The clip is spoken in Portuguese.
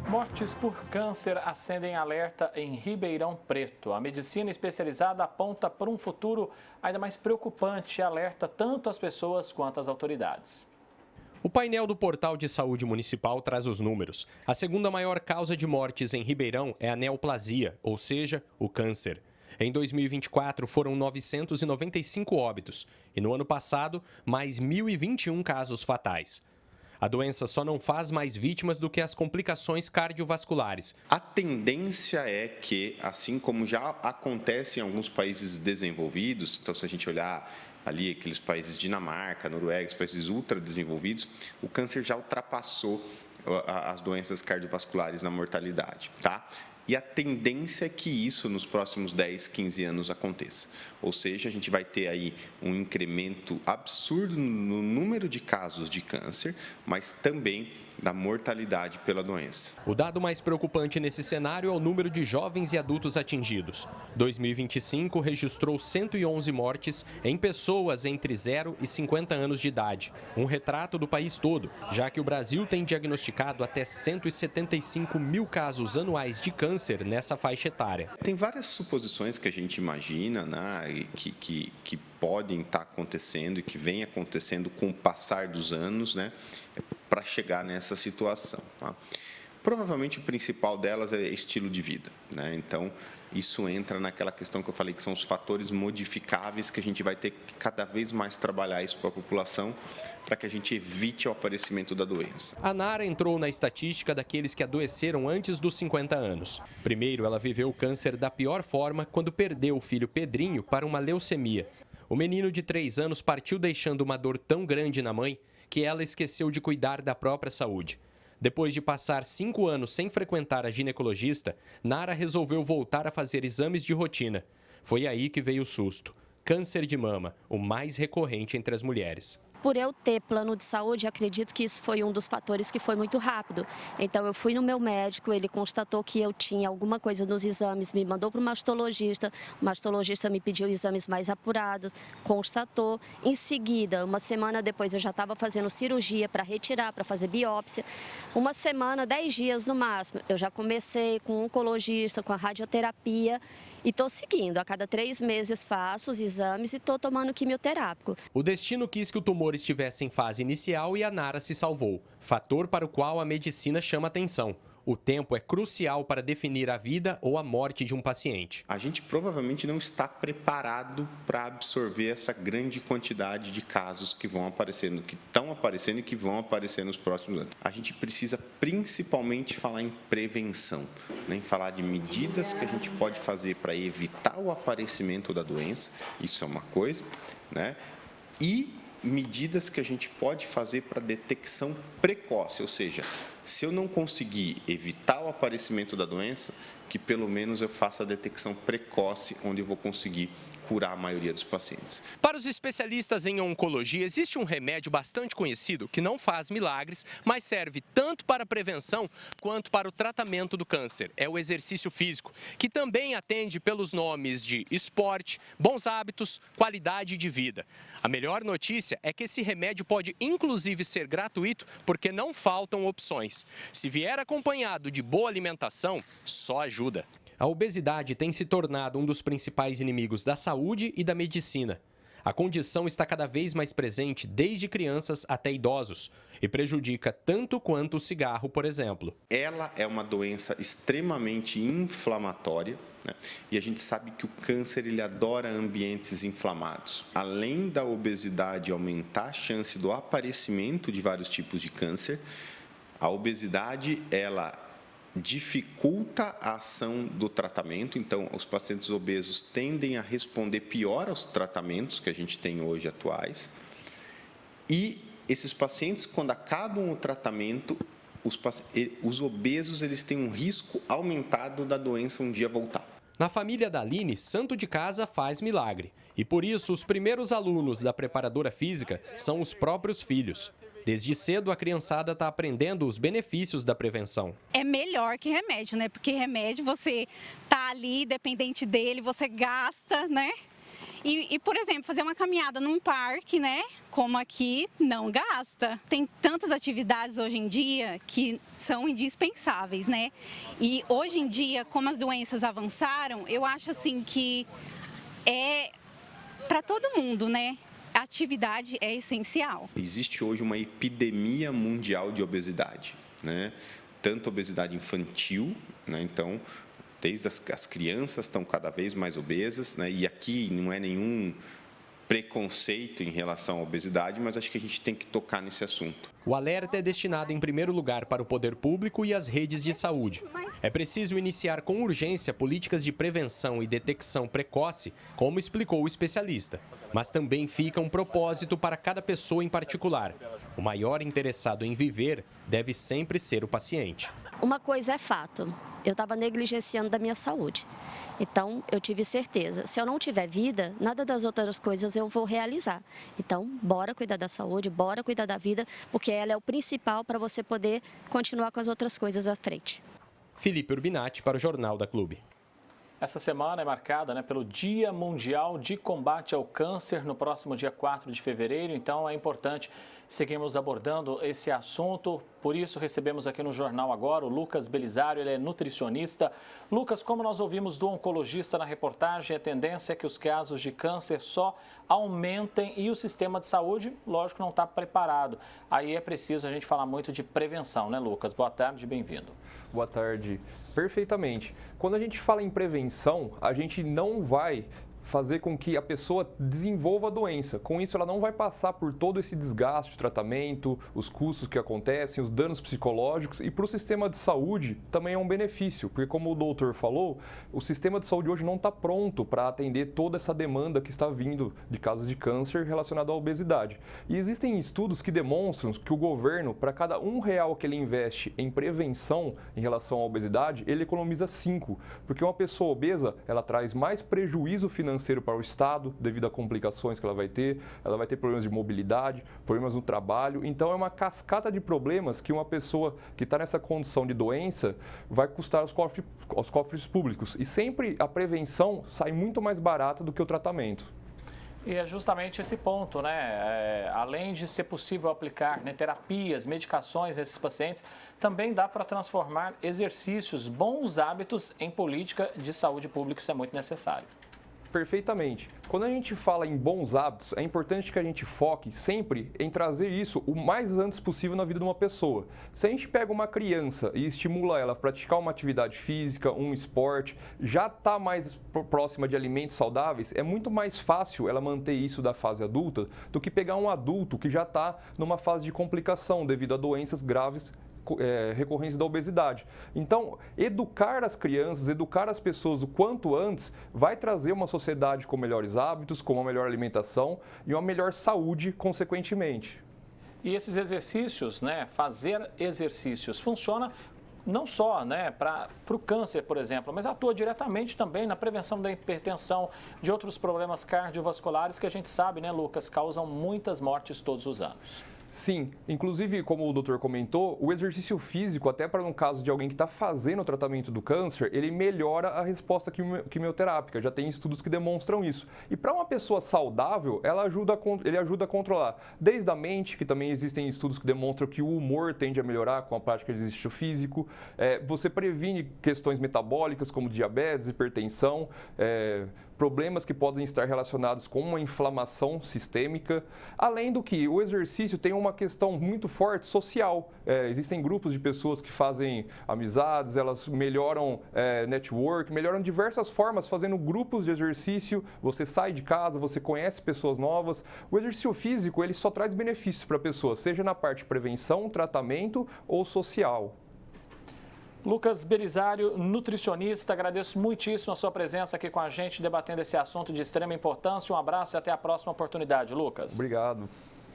Mortes por câncer acendem alerta em Ribeirão Preto. A medicina especializada aponta para um futuro ainda mais preocupante e alerta tanto as pessoas quanto as autoridades. O painel do Portal de Saúde Municipal traz os números. A segunda maior causa de mortes em Ribeirão é a neoplasia, ou seja, o câncer. Em 2024, foram 995 óbitos e, no ano passado, mais 1.021 casos fatais. A doença só não faz mais vítimas do que as complicações cardiovasculares. A tendência é que, assim como já acontece em alguns países desenvolvidos, então se a gente olhar ali aqueles países Dinamarca, Noruega, os países ultradesenvolvidos, o câncer já ultrapassou as doenças cardiovasculares na mortalidade, tá? E a tendência é que isso nos próximos 10, 15 anos aconteça. Ou seja, a gente vai ter aí um incremento absurdo no número de casos de câncer, mas também da mortalidade pela doença. O dado mais preocupante nesse cenário é o número de jovens e adultos atingidos. 2025 registrou 111 mortes em pessoas entre 0 e 50 anos de idade. Um retrato do país todo, já que o Brasil tem diagnosticado até 175 mil casos anuais de câncer nessa faixa etária. Tem várias suposições que a gente imagina, né, que podem estar acontecendo e que vem acontecendo com o passar dos anos, né, para chegar nessa situação. Tá? Provavelmente o principal delas é estilo de vida, né? Então, isso entra naquela questão que eu falei, que são os fatores modificáveis que a gente vai ter que cada vez mais trabalhar isso para a população, para que a gente evite o aparecimento da doença. A Nara entrou na estatística daqueles que adoeceram antes dos 50 anos. Primeiro, ela viveu o câncer da pior forma quando perdeu o filho Pedrinho para uma leucemia. O menino de 3 anos partiu deixando uma dor tão grande na mãe que ela esqueceu de cuidar da própria saúde. Depois de passar 5 anos sem frequentar a ginecologista, Nara resolveu voltar a fazer exames de rotina. Foi aí que veio o susto. Câncer de mama, o mais recorrente entre as mulheres. Por eu ter plano de saúde, acredito que isso foi um dos fatores que foi muito rápido. Então, eu fui no meu médico, ele constatou que eu tinha alguma coisa nos exames, me mandou para o mastologista me pediu exames mais apurados, constatou. Em seguida, uma semana depois, eu já estava fazendo cirurgia para retirar, para fazer biópsia. Uma semana, 10 dias no máximo, eu já comecei com um oncologista, com a radioterapia. E estou seguindo, a cada 3 meses faço os exames e estou tomando quimioterápico. O destino quis que o tumor estivesse em fase inicial e a Nara se salvou, fator para o qual a medicina chama atenção. O tempo é crucial para definir a vida ou a morte de um paciente. A gente provavelmente não está preparado para absorver essa grande quantidade de casos que vão aparecendo, que estão aparecendo e que vão aparecer nos próximos anos. A gente precisa principalmente falar em prevenção, né? Em falar de medidas que a gente pode fazer para evitar o aparecimento da doença, isso é uma coisa, né? E medidas que a gente pode fazer para detecção precoce, ou seja, se eu não conseguir evitar o aparecimento da doença, que pelo menos eu faça a detecção precoce, onde eu vou conseguir curar a maioria dos pacientes. Para os especialistas em oncologia, existe um remédio bastante conhecido que não faz milagres, mas serve tanto para a prevenção quanto para o tratamento do câncer. É o exercício físico, que também atende pelos nomes de esporte, bons hábitos, qualidade de vida. A melhor notícia é que esse remédio pode inclusive ser gratuito, porque não faltam opções. Se vier acompanhado de boa alimentação, só ajuda. A obesidade tem se tornado um dos principais inimigos da saúde e da medicina. A condição está cada vez mais presente desde crianças até idosos e prejudica tanto quanto o cigarro, por exemplo. Ela é uma doença extremamente inflamatória, né? E a gente sabe que o câncer ele adora ambientes inflamados. Além da obesidade aumentar a chance do aparecimento de vários tipos de câncer, a obesidade ela dificulta a ação do tratamento, então os pacientes obesos tendem a responder pior aos tratamentos que a gente tem hoje atuais. E esses pacientes, quando acabam o tratamento, os obesos eles têm um risco aumentado da doença um dia voltar. Na família da Aline, santo de casa faz milagre. E por isso, os primeiros alunos da preparadora física são os próprios filhos. Desde cedo, a criançada está aprendendo os benefícios da prevenção. É melhor que remédio, né? Porque remédio você tá ali, dependente dele, você gasta, né? E, por exemplo, fazer uma caminhada num parque, né, como aqui, não gasta. Tem tantas atividades hoje em dia que são indispensáveis, né? E hoje em dia, como as doenças avançaram, eu acho assim que é para todo mundo, né? A atividade é essencial. Existe hoje uma epidemia mundial de obesidade, né? Tanto obesidade infantil, né? Então, desde as crianças estão cada vez mais obesas, né? E aqui não é nenhum preconceito em relação à obesidade, mas acho que a gente tem que tocar nesse assunto. O alerta é destinado em primeiro lugar para o poder público e as redes de saúde. É preciso iniciar com urgência políticas de prevenção e detecção precoce, como explicou o especialista. Mas também fica um propósito para cada pessoa em particular. O maior interessado em viver deve sempre ser o paciente. Uma coisa é fato, eu estava negligenciando da minha saúde. Então, eu tive certeza, se eu não tiver vida, nada das outras coisas eu vou realizar. Então, bora cuidar da saúde, bora cuidar da vida, porque ela é o principal para você poder continuar com as outras coisas à frente. Felipe Urbinati para o Jornal da Clube. Essa semana é marcada, pelo Dia Mundial de Combate ao Câncer, no próximo dia 4 de fevereiro. Então, é importante seguirmos abordando esse assunto. Por isso, recebemos aqui no Jornal agora o Lucas Belisário, ele é nutricionista. Lucas, como nós ouvimos do oncologista na reportagem, a tendência é que os casos de câncer só aumentem e o sistema de saúde, lógico, não está preparado. Aí é preciso a gente falar muito de prevenção, né, Lucas? Boa tarde, bem-vindo. Boa tarde. Perfeitamente. Quando a gente fala em prevenção, a gente não vai fazer com que a pessoa desenvolva a doença. Com isso, ela não vai passar por todo esse desgaste de tratamento, os custos que acontecem, os danos psicológicos, e para o sistema de saúde também é um benefício, porque como o doutor falou, o sistema de saúde hoje não está pronto para atender toda essa demanda que está vindo de casos de câncer relacionado à obesidade. E existem estudos que demonstram que o governo, para cada R$1 que ele investe em prevenção em relação à obesidade, ele economiza 5, porque uma pessoa obesa, ela traz mais prejuízo financeiro para o Estado, devido a complicações que ela vai ter problemas de mobilidade, problemas no trabalho. Então, é uma cascata de problemas que uma pessoa que está nessa condição de doença vai custar aos cofres públicos. E sempre a prevenção sai muito mais barata do que o tratamento. E é justamente esse ponto, além de ser possível aplicar terapias, medicações nesses pacientes, também dá para transformar exercícios, bons hábitos em política de saúde pública, isso é muito necessário. Perfeitamente. Quando a gente fala em bons hábitos, é importante que a gente foque sempre em trazer isso o mais antes possível na vida de uma pessoa. Se a gente pega uma criança e estimula ela a praticar uma atividade física, um esporte, já está mais próxima de alimentos saudáveis, é muito mais fácil ela manter isso da fase adulta do que pegar um adulto que já está numa fase de complicação devido a doenças graves recorrência da obesidade. Então, educar as crianças, educar as pessoas o quanto antes vai trazer uma sociedade com melhores hábitos, com uma melhor alimentação e uma melhor saúde, consequentemente. E esses exercícios, fazer exercícios, funciona não só para o câncer, por exemplo, mas atua diretamente também na prevenção da hipertensão, de outros problemas cardiovasculares que a gente sabe, Lucas, causam muitas mortes todos os anos. Sim, inclusive, como o doutor comentou, o exercício físico, até para no caso de alguém que está fazendo o tratamento do câncer, ele melhora a resposta quimioterápica, já tem estudos que demonstram isso. E para uma pessoa saudável, ele ajuda a controlar desde a mente, que também existem estudos que demonstram que o humor tende a melhorar com a prática de exercício físico, você previne questões metabólicas como diabetes, hipertensão, problemas que podem estar relacionados com uma inflamação sistêmica, além do que o exercício tem uma questão muito forte social. Existem grupos de pessoas que fazem amizades, elas melhoram network, melhoram diversas formas fazendo grupos de exercício, você sai de casa, você conhece pessoas novas. O exercício físico, ele só traz benefícios para a pessoa, seja na parte de prevenção, tratamento ou social. Lucas Belisário, nutricionista, agradeço muitíssimo a sua presença aqui com a gente, debatendo esse assunto de extrema importância. Um abraço e até a próxima oportunidade, Lucas. Obrigado.